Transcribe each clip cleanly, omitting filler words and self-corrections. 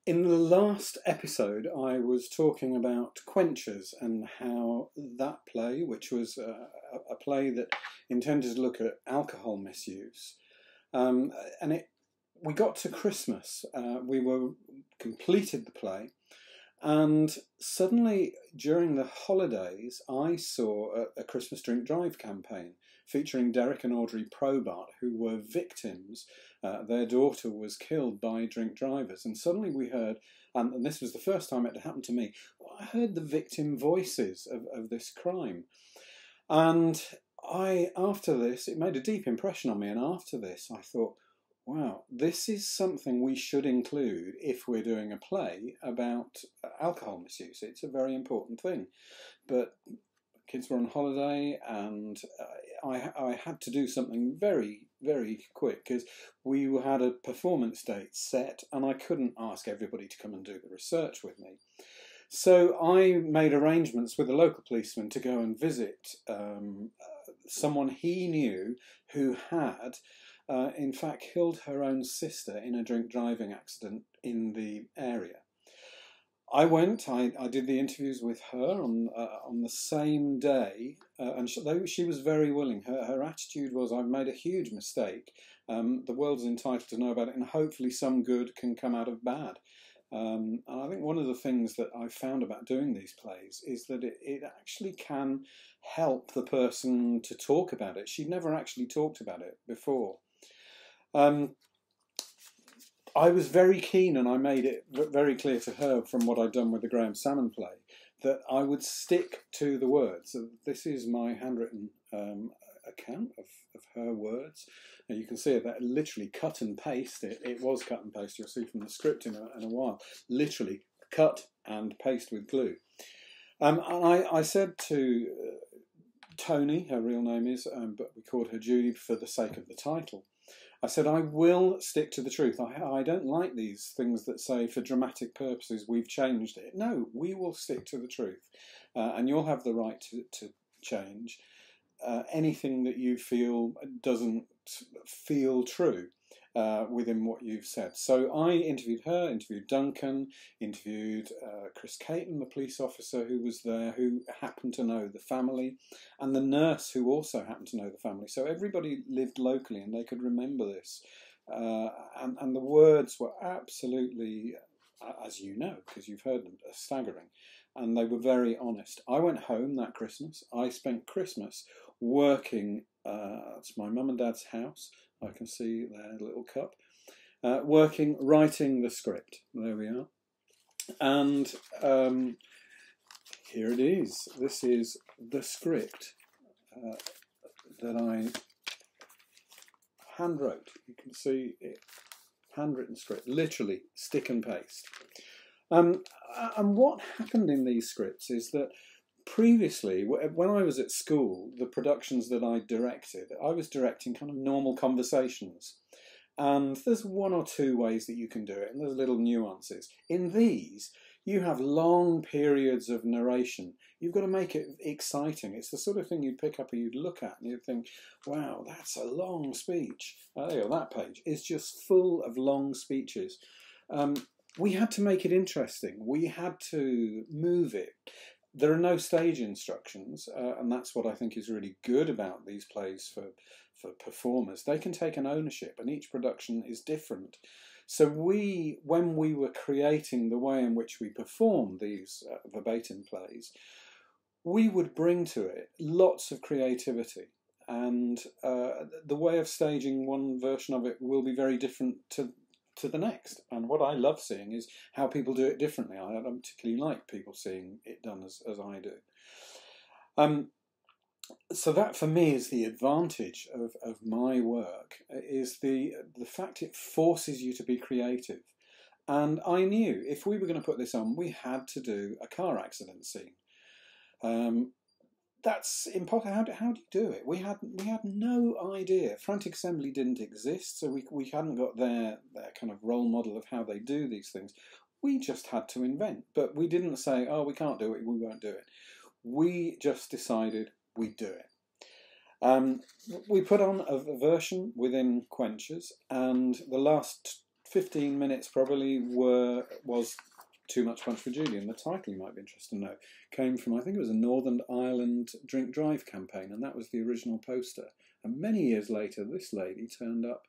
In the last episode, I was talking about Quenchers and how that play, which was a play that intended to look at alcohol misuse, and we got to Christmas. We completed the play, and suddenly during the holidays, I saw a Christmas Drink Drive campaign featuring Derek and Audrey Probart, who were victims. Their daughter was killed by drink drivers, and suddenly we heard, and this was the first time it had happened to me, I heard the victim voices of this crime. And after this, it made a deep impression on me, and after this I thought, wow, this is something we should include if we're doing a play about alcohol misuse. It's a very important thing. But kids were on holiday, and I had to do something very, very quick because we had a performance date set, and I couldn't ask everybody to come and do the research with me. So I made arrangements with a local policeman to go and visit someone he knew who had, in fact, killed her own sister in a drink driving accident in the area. I went, I did the interviews with her on the same day, and she was very willing. Her attitude was, I've made a huge mistake. The world's entitled to know about it, and hopefully some good can come out of bad. And I think one of the things that I've found about doing these plays is that it actually can help the person to talk about it. She'd never actually talked about it before. I was very keen, and I made it very clear to her from what I'd done with the Graham Salmon play, that I would stick to the words. This is my handwritten account of her words. And you can see that literally cut and paste. It was cut and paste. You'll see from the script in a while. Literally cut and paste with glue. And I said to Tony, her real name is, but we called her Judy for the sake of the title. I said, I will stick to the truth. I don't like these things that say, for dramatic purposes, we've changed it. No, we will stick to the truth. And you'll have the right to change anything that you feel doesn't feel true within what you've said. So I interviewed her, interviewed Duncan, interviewed Chris Caton, the police officer who was there, who happened to know the family, and the nurse who also happened to know the family. So everybody lived locally and they could remember this. And the words were absolutely, as you know, because you've heard them, staggering. And they were very honest. I went home that Christmas. I spent Christmas working, it's my mum and dad's house. I can see their little cup. Writing the script. There we are. And here it is. This is the script that I handwrote. You can see it, handwritten script, literally stick and paste. And what happened in these scripts is that previously, when I was at school, the productions that I directed, I was directing kind of normal conversations. And there's one or two ways that you can do it, and there's little nuances. In these, you have long periods of narration. You've got to make it exciting. It's the sort of thing you'd pick up and you'd look at and you'd think, wow, that's a long speech. There you go, that page is just full of long speeches. We had to make it interesting. We had to move it. There are no stage instructions, and that's what I think is really good about these plays for performers. They can take an ownership, and each production is different. So when we were creating the way in which we perform these verbatim plays, we would bring to it lots of creativity. And the way of staging one version of it will be very different to the next. And what I love seeing is how people do it differently. I don't particularly like people seeing it done as I do. So that for me is the advantage of my work, is the fact it forces you to be creative. And I knew if we were going to put this on, we had to do a car accident scene. That's impossible. How do you do it? We had no idea. Frantic Assembly didn't exist, so we hadn't got their kind of role model of how they do these things. We just had to invent. But we didn't say, oh, we can't do it, we won't do it. We just decided we'd do it. We put on a version within Quenchers, and the last 15 minutes probably was Too Much Punch for Judy, and the title, you might be interested to know, came from, I think it was a Northern Ireland drink drive campaign, and that was the original poster. And many years later, this lady turned up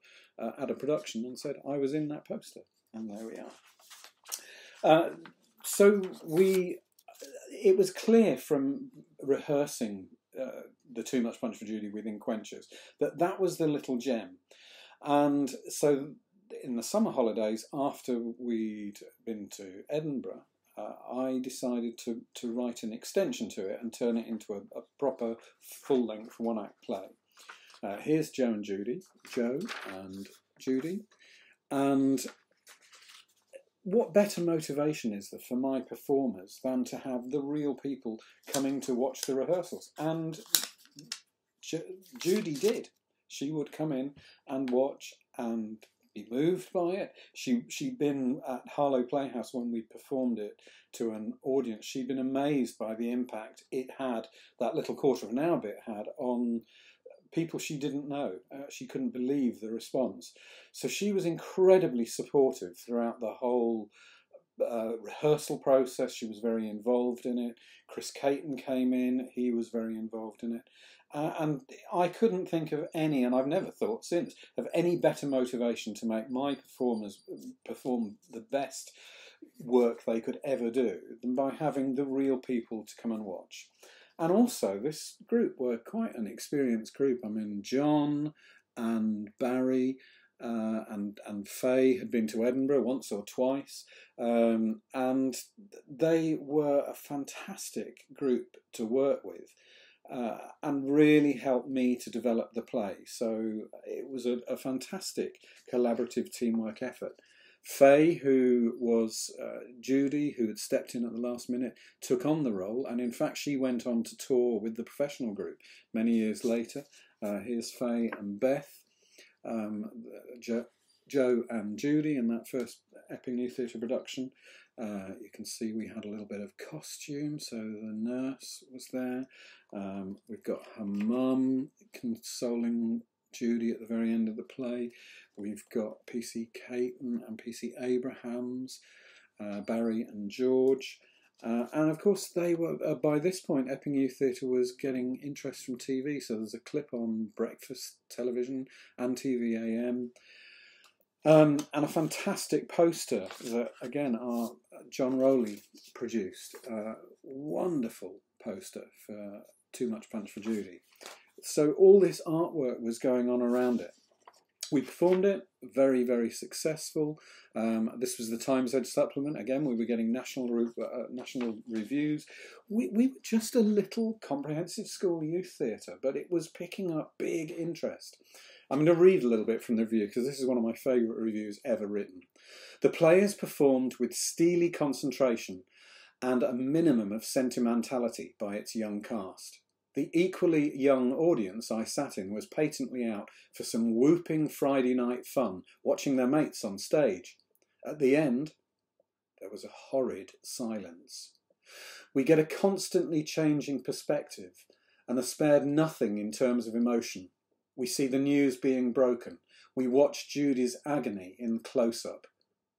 at a production and said, I was in that poster, and there we are. It was clear from rehearsing the Too Much Punch for Judy within Quenchers that was the little gem. And so in the summer holidays, after we'd been to Edinburgh, I decided to write an extension to it and turn it into a proper full-length one-act play. Here's Joe and Judy, and what better motivation is there for my performers than to have the real people coming to watch the rehearsals? And Judy did. She would come in and watch and be moved by it. She'd been at Harlow Playhouse when we performed it to an audience. She'd been amazed by the impact it had, that little quarter of an hour bit had, on people she didn't know. She couldn't believe the response. So she was incredibly supportive throughout the whole rehearsal process. She was very involved in it. Chris Caton came in. He was very involved in it. And I couldn't think of any, and I've never thought since, of any better motivation to make my performers perform the best work they could ever do than by having the real people to come and watch. And also, this group were quite an experienced group. I mean, John and Barry and Faye had been to Edinburgh once or twice, and they were a fantastic group to work with. And really helped me to develop the play. So it was a fantastic collaborative teamwork effort. Faye, who was Judy, who had stepped in at the last minute, took on the role, and in fact she went on to tour with the professional group many years later. Here's Faye and Beth, Joe and Judy in that first Epping Youth Theatre production. You can see we had a little bit of costume, so the nurse was there. We've got her mum consoling Judy at the very end of the play. We've got PC Caton and PC Abrahams, Barry and George. And of course they were, by this point, Epping Youth Theatre was getting interest from TV, so there's a clip on breakfast television and TV AM. And a fantastic poster that, again, our John Rowley produced. Wonderful poster for Too Much Punch for Judy. So all this artwork was going on around it. We performed it, very, very successful. This was the Times Edge supplement. Again, we were getting national reviews. We were just a little comprehensive school youth theatre, but it was picking up big interest. I'm going to read a little bit from the review because this is one of my favourite reviews ever written. The play is performed with steely concentration and a minimum of sentimentality by its young cast. The equally young audience I sat in was patently out for some whooping Friday night fun, watching their mates on stage. At the end, there was a horrid silence. We get a constantly changing perspective and are spared nothing in terms of emotion. We see the news being broken. We watch Judy's agony in close-up.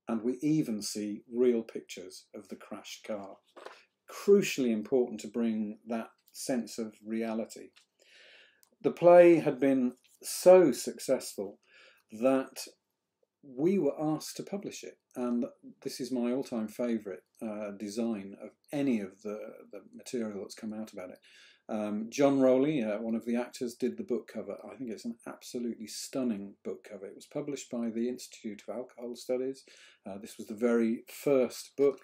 And we even see real pictures of the crashed car. Crucially important to bring that sense of reality. The play had been so successful that we were asked to publish it, and this is my all-time favourite design of any of the material that's come out about it. John Rowley, one of the actors, did the book cover. I think it's an absolutely stunning book cover. It was published by the Institute of Alcohol Studies. This was the very first book,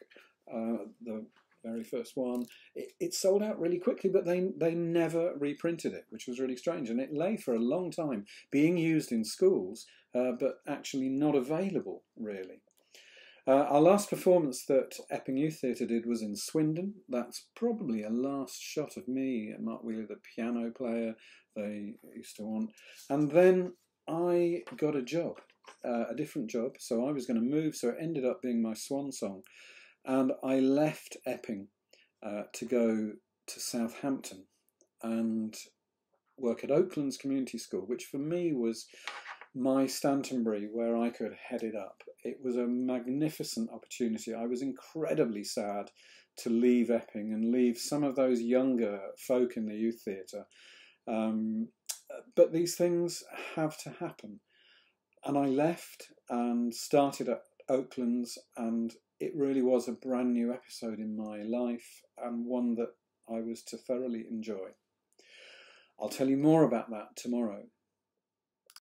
the very first one. It sold out really quickly, but they never reprinted it, which was really strange. And it lay for a long time being used in schools, but actually not available, really. Our last performance that Epping Youth Theatre did was in Swindon. That's probably a last shot of me and Mark Wheeler, the piano player they used to want. And then I got a job, a different job. So I was going to move, so it ended up being my swan song. And I left Epping to go to Southampton and work at Oaklands Community School, which for me was my Stantonbury, where I could head it up. It was a magnificent opportunity. I was incredibly sad to leave Epping and leave some of those younger folk in the youth theatre. But these things have to happen. And I left and started at Oaklands, and it really was a brand new episode in my life, and one that I was to thoroughly enjoy. I'll tell you more about that tomorrow.